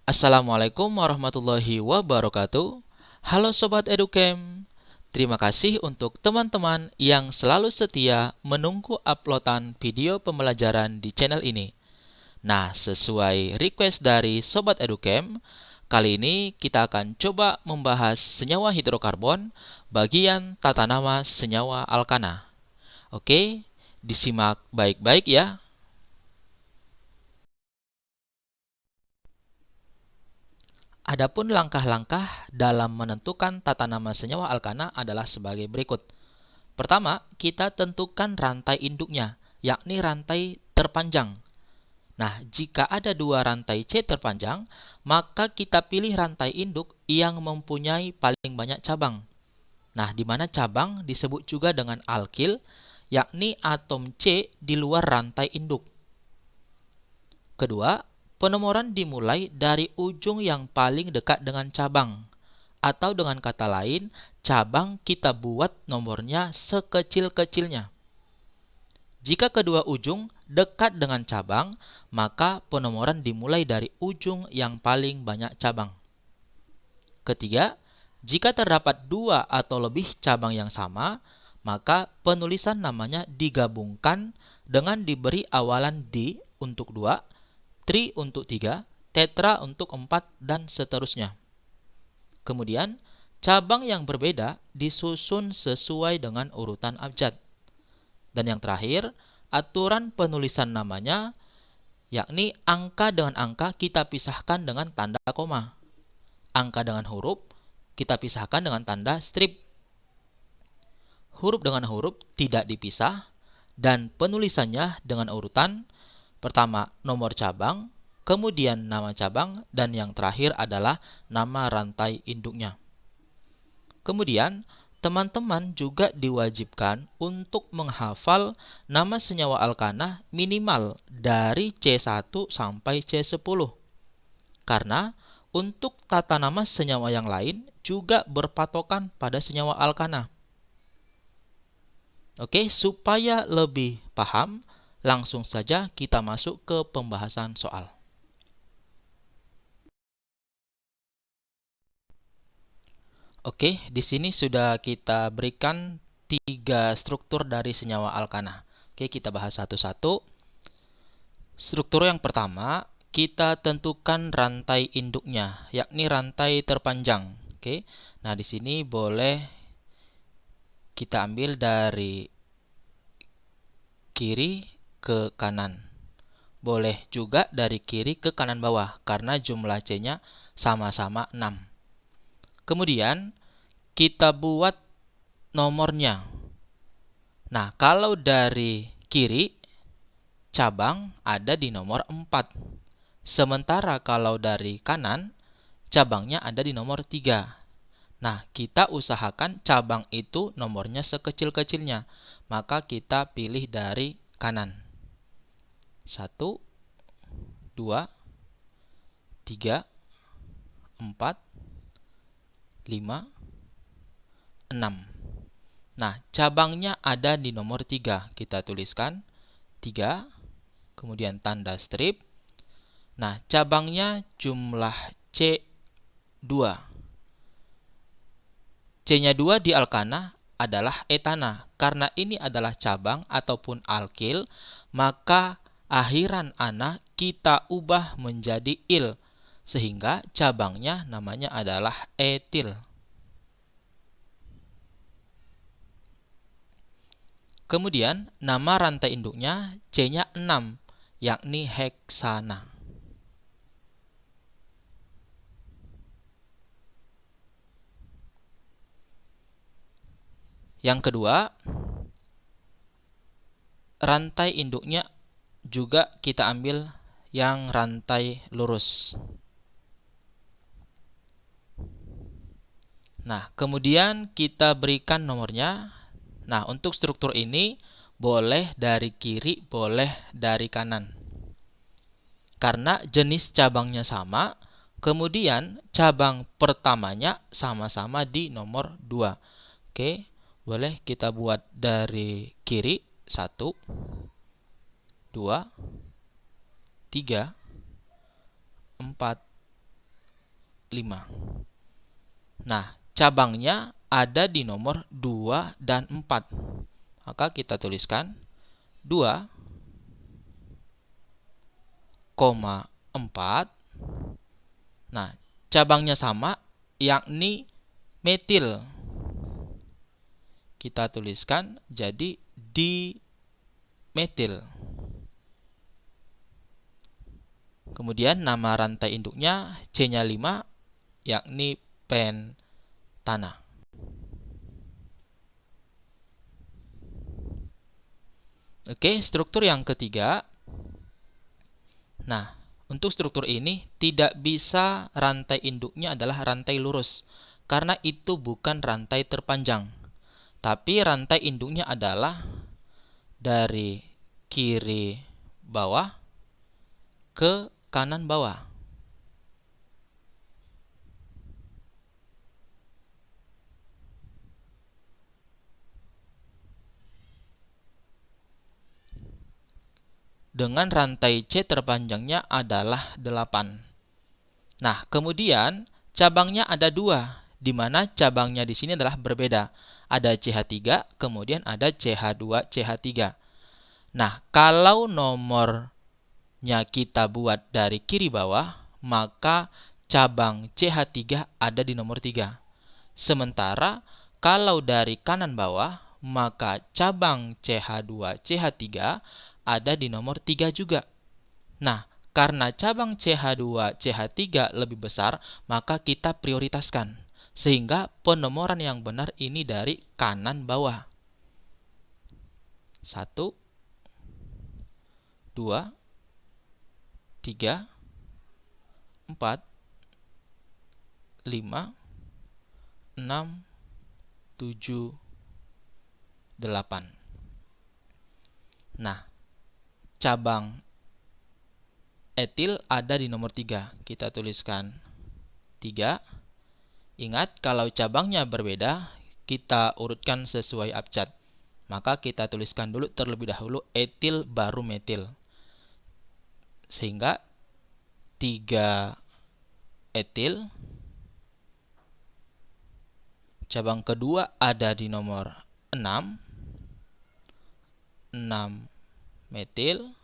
Assalamualaikum warahmatullahi wabarakatuh. Halo Sobat Educam. Terima kasih untuk teman-teman yang selalu setia menunggu uploadan video pembelajaran di channel ini. Nah, sesuai request dari Sobat Educam, kali ini kita akan coba membahas senyawa hidrokarbon bagian tata nama senyawa alkana. Oke, disimak baik-baik ya. Adapun langkah-langkah dalam menentukan tata nama senyawa alkana adalah sebagai berikut. Pertama, kita tentukan rantai induknya, yakni rantai terpanjang. Nah, jika ada dua rantai C terpanjang, maka kita pilih rantai induk yang mempunyai paling banyak cabang. Nah, di mana cabang disebut juga dengan alkil, yakni atom C di luar rantai induk. Kedua, penomoran dimulai dari ujung yang paling dekat dengan cabang. Atau dengan kata lain, cabang kita buat nomornya sekecil-kecilnya. Jika kedua ujung dekat dengan cabang, maka penomoran dimulai dari ujung yang paling banyak cabang. Ketiga, jika terdapat dua atau lebih cabang yang sama, maka penulisan namanya digabungkan dengan diberi awalan D untuk 2, tri untuk 3, tetra untuk 4, dan seterusnya. Kemudian, cabang yang berbeda disusun sesuai dengan urutan abjad. Dan yang terakhir, aturan penulisan namanya, yakni angka dengan angka kita pisahkan dengan tanda koma. Angka dengan huruf kita pisahkan dengan tanda strip. Huruf dengan huruf tidak dipisah, dan penulisannya dengan urutan pertama nomor cabang, kemudian nama cabang, dan yang terakhir adalah nama rantai induknya. Kemudian, teman-teman juga diwajibkan untuk menghafal nama senyawa alkana minimal dari C1 sampai C10. Karena untuk tata nama senyawa yang lain juga berpatokan pada senyawa alkana. Oke, supaya lebih paham, langsung saja kita masuk ke pembahasan soal. Oke, di sini sudah kita berikan 3 struktur dari senyawa alkana. Oke, kita bahas satu-satu. Struktur yang pertama, kita tentukan rantai induknya, yakni rantai terpanjang. Oke. Nah, di sini boleh kita ambil dari kiri ke kanan. Boleh juga dari kiri ke kanan bawah, karena jumlah C-nya sama-sama 6. Kemudian, kita buat nomornya. Nah, kalau dari kiri, cabang ada di nomor 4. Sementara kalau dari kanan, cabangnya ada di nomor 3. Nah, kita usahakan cabang itu nomornya sekecil-kecilnya. Maka kita pilih dari kanan. 1, 2, 3, 4, 5, 6. Nah, cabangnya ada di nomor 3. Kita tuliskan 3, kemudian tanda strip. Nah, cabangnya jumlah C2. C-nya 2 di alkana adalah etana. Karena ini adalah cabang ataupun alkil, maka akhiran ana kita ubah menjadi il. Sehingga cabangnya namanya adalah etil. Kemudian, nama rantai induknya C-nya 6, yakni heksana. Yang kedua, rantai induknya juga kita ambil yang rantai lurus. Nah, kemudian kita berikan nomornya. Nah, untuk struktur ini boleh dari kiri, boleh dari kanan. Karena jenis cabangnya sama, kemudian cabang pertamanya sama-sama di nomor 2. Oke, boleh kita buat dari kiri 1, 2, 3, 4, 5. Nah, cabangnya ada di nomor 2 dan 4. Maka kita tuliskan 2,4. Nah, cabangnya sama, yakni metil. Kita tuliskan jadi dimetil. Kemudian nama rantai induknya C-nya 5, yakni pentana. Oke, struktur yang ketiga. Nah, untuk struktur ini tidak bisa rantai induknya adalah rantai lurus, karena itu bukan rantai terpanjang. Tapi rantai induknya adalah dari kiri bawah ke kanan bawah. Dengan rantai C terpanjangnya adalah 8. Nah, kemudian cabangnya ada 2, di mana cabangnya di sini adalah berbeda. Ada CH3, kemudian ada CH2, CH3. Nah, kalau nomornya kita buat dari kiri bawah, maka cabang CH3 ada di nomor 3. Sementara kalau dari kanan bawah, maka cabang CH2, CH3 ada di nomor 3 juga. Nah, karena cabang CH2, CH3 lebih besar, maka kita prioritaskan. Sehingga penomoran yang benar ini dari kanan bawah. 1, 2, 3, 4, 5, 6, 7, 8. Nah, cabang etil ada di nomor 3. Kita tuliskan 3. Ingat, kalau cabangnya berbeda, kita urutkan sesuai abjad. Maka kita tuliskan dulu terlebih dahulu etil baru metil. Sehingga 3 etil. Cabang kedua ada di nomor 6. 6 metil.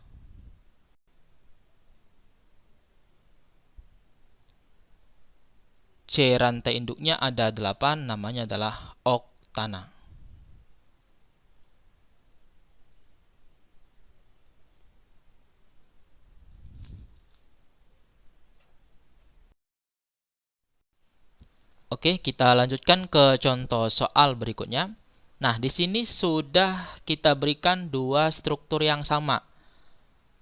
C rantai induknya ada 8, namanya adalah oktana. Oke, kita lanjutkan ke contoh soal berikutnya. Nah, di sini sudah kita berikan 2 struktur yang sama.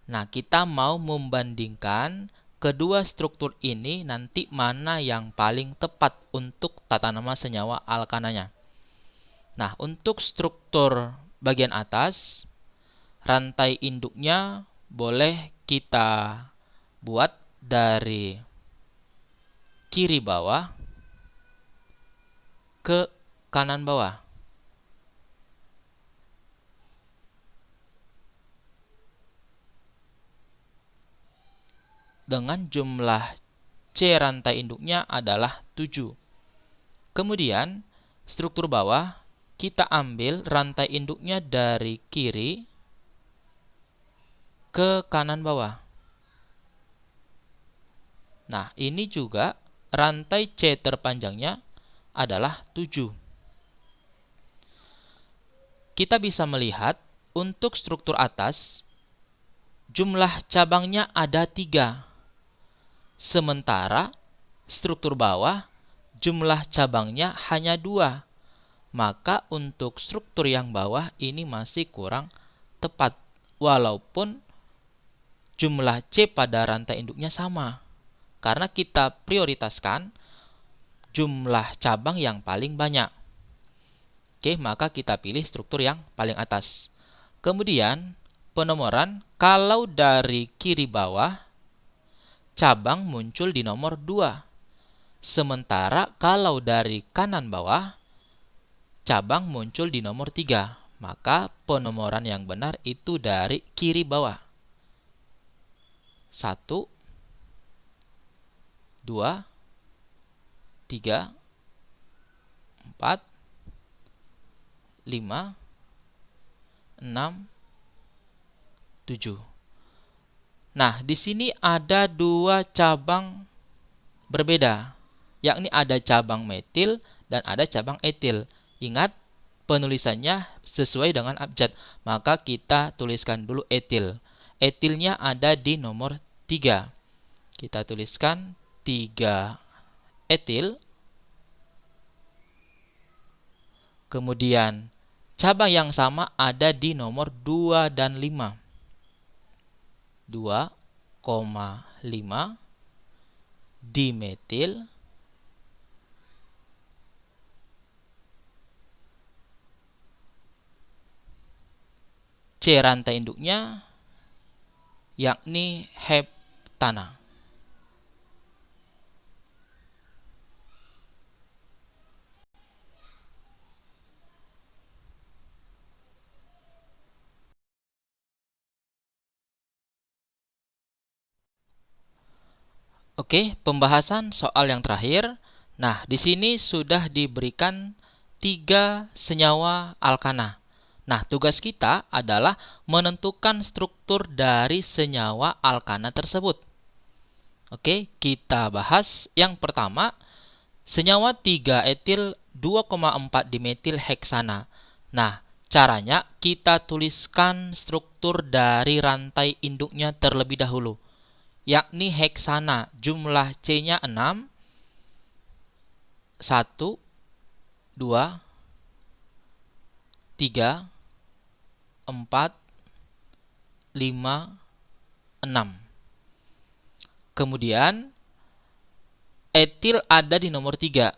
Nah, kita mau membandingkan kedua struktur ini nanti mana yang paling tepat untuk tata nama senyawa alkananya. Nah, untuk struktur bagian atas, rantai induknya boleh kita buat dari kiri bawah ke kanan bawah. Dengan jumlah C rantai induknya adalah 7. Kemudian, struktur bawah, kita ambil rantai induknya dari kiri ke kanan bawah. Nah, ini juga rantai C terpanjangnya adalah 7. Kita bisa melihat untuk struktur atas, jumlah cabangnya ada 3. Sementara struktur bawah, jumlah cabangnya hanya 2. Maka untuk struktur yang bawah ini masih kurang tepat. Walaupun jumlah C pada rantai induknya sama. Karena kita prioritaskan jumlah cabang yang paling banyak. Oke, maka kita pilih struktur yang paling atas. Kemudian, penomoran kalau dari kiri bawah, cabang muncul di nomor 2. Sementara kalau dari kanan bawah, cabang muncul di nomor 3. Maka penomoran yang benar itu dari kiri bawah. 1, 2, 3, 4, 5, 6, 7. Nah, di sini ada dua cabang berbeda, yakni ada cabang metil dan ada cabang etil. Ingat, penulisannya sesuai dengan abjad, maka kita tuliskan dulu etil. Etilnya ada di nomor 3. Kita tuliskan 3 etil. Kemudian cabang yang sama ada di nomor 2 dan 5. 2,5 dimetil C rantai induknya yakni heptana. Oke, pembahasan soal yang terakhir. Nah, di sini sudah diberikan 3 senyawa alkana. Nah, tugas kita adalah menentukan struktur dari senyawa alkana tersebut. Oke, kita bahas yang pertama, senyawa 3 etil 2,4 dimetil heksana. Nah, caranya kita tuliskan struktur dari rantai induknya terlebih dahulu, yakni heksana. Jumlah C-nya 6. 1, 2, 3, 4, 5, 6. Kemudian etil ada di nomor 3.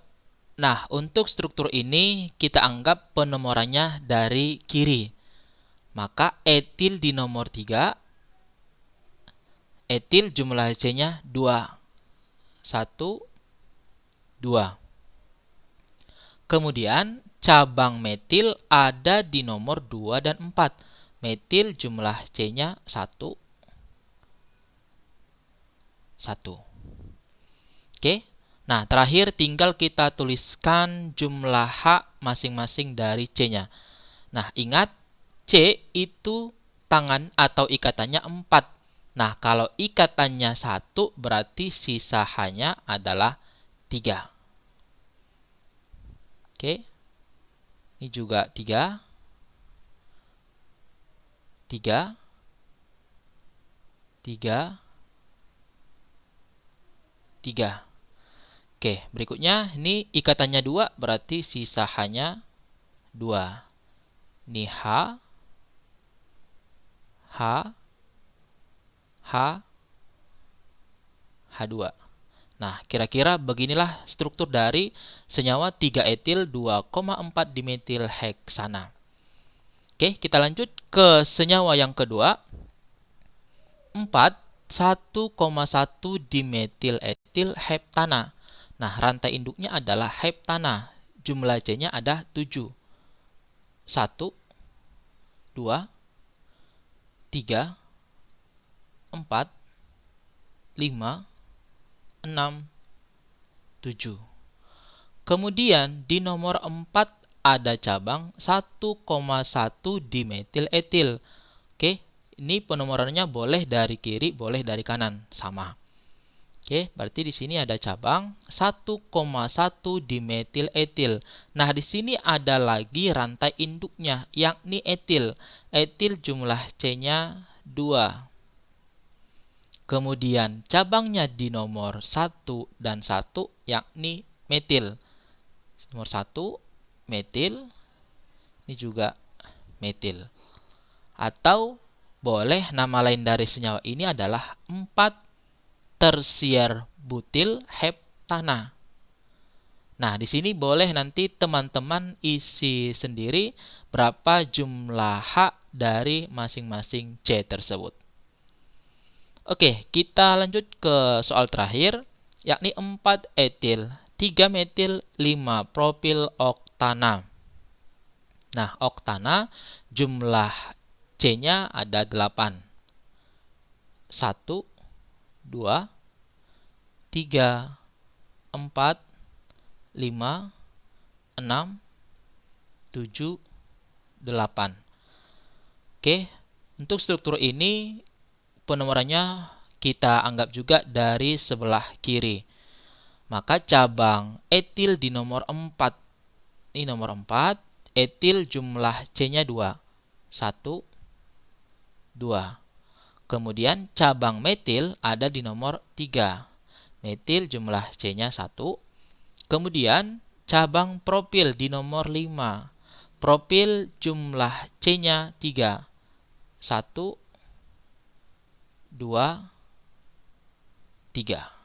Nah, untuk struktur ini kita anggap penomorannya dari kiri. Maka etil di nomor 3, etil jumlah C-nya 2. 1, 2. Kemudian cabang metil ada di nomor 2 dan 4. Metil jumlah C-nya 1. 1. Oke. Nah, terakhir tinggal kita tuliskan jumlah H masing-masing dari C-nya. Nah, ingat C itu tangan atau ikatannya 4. Nah, kalau ikatannya 1 berarti sisa H-nya adalah 3. Oke. Ini juga 3. 3. 3. 3. Oke, berikutnya ini ikatannya 2 berarti sisa H-nya 2. Ini H, H, H, H2. Nah, kira-kira beginilah struktur dari senyawa 3 etil 2,4 dimetil heksana. Oke, kita lanjut ke senyawa yang kedua. 4, 1,1 dimetil etil heptana. Nah, rantai induknya adalah heptana. Jumlah C-nya ada 7. 1, 2, 3, 4, 5, 6, 7. Kemudian di nomor 4 ada cabang 1,1 dimetil etil. Oke, ini penomorannya boleh dari kiri, boleh dari kanan, sama. Oke, berarti di sini ada cabang 1,1 dimetil etil. Nah, di sini ada lagi rantai induknya, yakni etil. Etil jumlah C-nya 2. Kemudian cabangnya di nomor 1 dan 1, yakni metil. Nomor 1, metil. Ini juga metil. Atau boleh nama lain dari senyawa ini adalah 4 tersier butil heptana. Nah, di sini boleh nanti teman-teman isi sendiri berapa jumlah H dari masing-masing C tersebut. Oke, kita lanjut ke soal terakhir, yakni 4 etil, 3 metil, 5 propil oktana. Nah, oktana jumlah C-nya ada 8. 1, 2, 3, 4, 5, 6, 7, 8. Oke, untuk struktur ini penomorannya kita anggap juga dari sebelah kiri. Maka cabang etil di nomor 4. Ini nomor 4, etil jumlah C-nya 2. 1, 2. Kemudian cabang metil ada di nomor 3. Metil jumlah C-nya 1. Kemudian cabang propil di nomor 5. Propil jumlah C-nya 3. 1, 2, 3.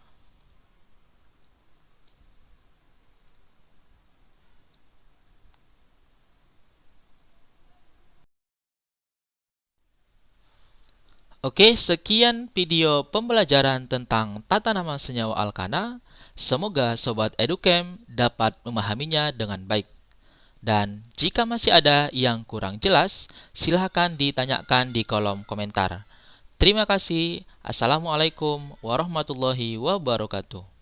Oke, sekian video pembelajaran tentang tata nama senyawa alkana. Semoga Sobat Educamp dapat memahaminya dengan baik. Dan jika masih ada yang kurang jelas, silahkan ditanyakan di kolom komentar. Terima kasih. Assalamualaikum warahmatullahi wabarakatuh.